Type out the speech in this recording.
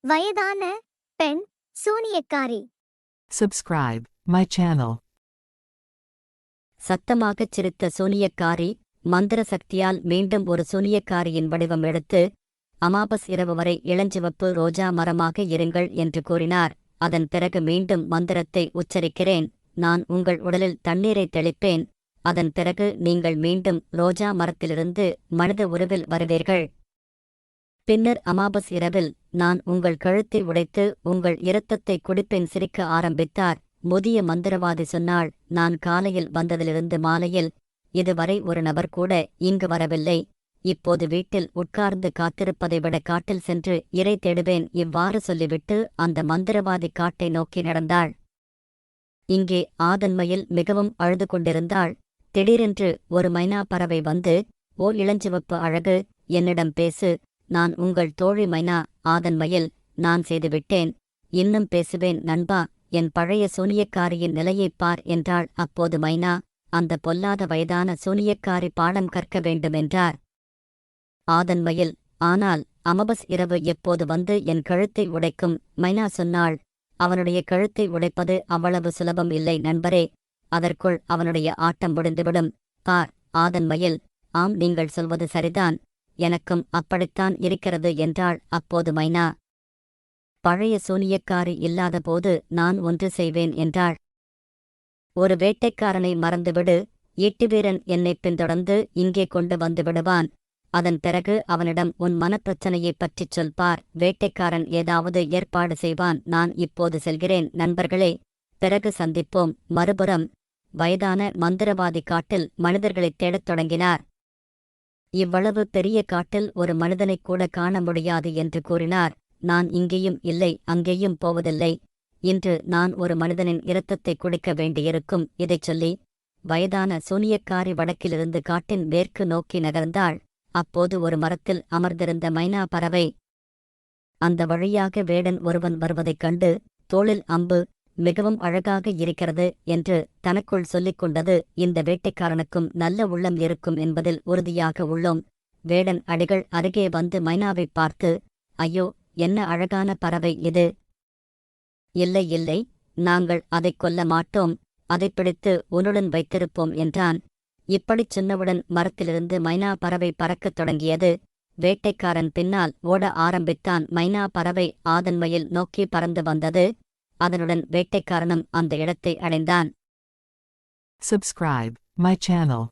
வயதான பெண் சூனியக்காரி. Subscribe my channel. சத்தமாகச் சிரித்த சூனியக்காரி மந்திர சக்தியால் மீண்டும் ஒரு சூனியக்காரியின் வடிவம் எடுத்து, அமாபஸ் இரவு வரை இளஞ்சிவப்பு ரோஜா மரமாக இருங்கள் என்று கூறினார். அதன் பிறகு மீண்டும் மந்திரத்தை உச்சரிக்கிறேன். நான் உங்கள் உடலில் தண்ணீரை தெளிப்பேன். அதன் பிறகு நீங்கள் மீண்டும் ரோஜா மரத்திலிருந்து மனித உருவில் வருவீர்கள். பின்னர் அமாபஸ் இரவில் நான் உங்கள் கழுத்தை உடைத்து உங்கள் இரத்தத்தை குடிப்பேன். சிரிக்க ஆரம்பித்தார். முதிய மந்திரவாதி சொன்னாள், நான் காலையில் வந்ததிலிருந்து மாலையில் இதுவரை ஒரு நபர் கூட இங்கு வரவில்லை. இப்போது வீட்டில் உட்கார்ந்து காத்திருப்பதை விட காட்டில் சென்று இரை தேடுவேன். இவ்வாறு சொல்லிவிட்டு அந்த மந்திரவாதி காட்டை நோக்கி நடந்தாள். இங்கே ஆதன்மையில் மிகவும் அழுது கொண்டிருந்தாள். திடீரென்று ஒரு மைனா பறவை வந்து, ஓ இளஞ்சிவப்பு அழகு, என்னிடம் பேசு. நான் உங்கள் தோழி மைனா. ஆதன்மையில், நான் செய்துவிட்டேன். இன்னும் பேசுவேன் நண்பா. என் பழைய சூனியக்காரியின் நிலையைப் பார் என்றாள். அப்போது மைனா, அந்த பொல்லாத வயதான சூனியக்காரி பாடம் கற்க வேண்டுமென்றார். ஆதன்மையில், ஆனால் அமபஸ் இரவு எப்போது வந்து என் கழுத்தை உடைக்கும்? மைனா சொன்னாள். அவனுடைய கழுத்தை உடைப்பது அவ்வளவு சுலபம் இல்லை நண்பரே. அதற்குள் அவனுடைய ஆட்டம் முடிந்துவிடும். பார். ஆதன்மையில், ஆம், நீங்கள் சொல்வது சரிதான். எனக்கும் அப்படித்தான் இருக்கிறது என்றாள். அப்போது மைனா, பழைய சூனியக்காரி இல்லாதபோது நான் ஒன்று செய்வேன் என்றாள். ஒரு வேட்டைக்காரனை மறந்துவிடு. ஈட்டிவீரன் என்னைப் பின்தொடர்ந்து இங்கே கொண்டு வந்து விடுவான். அதன் பிறகு அவனிடம் உன் மனப்பிரச்சனையைப் பற்றிச் சொல்பார். வேட்டைக்காரன் ஏதாவது ஏற்பாடு செய்வான். நான் இப்போது செல்கிறேன் நண்பர்களே. பிறகு சந்திப்போம். மறுபுறம் வயதான மந்திரவாதி காட்டில் மனிதர்களைத் தேடத் தொடங்கினார். இவ்வளவு பெரிய காட்டில் ஒரு மனிதனைக் கூட காண முடியாது என்று கூறினார். நான் இங்கேயும் இல்லை, அங்கேயும் போவதில்லை. இன்று நான் ஒரு மனிதனின் இரத்தத்தை குடிக்க வேண்டியிருக்கும். இதைச் சொல்லி வயதான சூனியக்காரி வடக்கிலிருந்து காட்டின் மேற்கு நோக்கி நகர்ந்தாள். அப்போது ஒரு மரத்தில் அமர்ந்திருந்த மைனா பறவை அந்த வழியாக வேடன் ஒருவன் வருவதைக் கண்டு, தோளில் அம்பு, மிகவும் அழகாக இருக்கிறது என்று தனக்குள் சொல்லிக் கொண்டது. இந்த வேட்டைக்காரனுக்கும் நல்ல உள்ளம் இருக்கும் என்பதில் உறுதியாக உள்ளோம். வேடன் அடிகள் அருகே வந்து மைனாவைப் பார்த்து, ஐயோ, என்ன அழகான பறவை இது! இல்லை இல்லை, நாங்கள் அதைக் கொல்ல மாட்டோம். அதைப் பிடித்து உன்னுடன் வைத்திருப்போம் என்றான். இப்படிச் சொன்னவுடன் மரத்திலிருந்து மைனா பறவை பறக்கத் தொடங்கியது. வேட்டைக்காரன் பின்னால் ஓட ஆரம்பித்தான். மைனா பறவை ஆதன்மையில் நோக்கி பறந்து வந்தது. அதனுடன் வேட்டைக்காரனும் அந்த இடத்தை அடைந்தான். Subscribe my channel.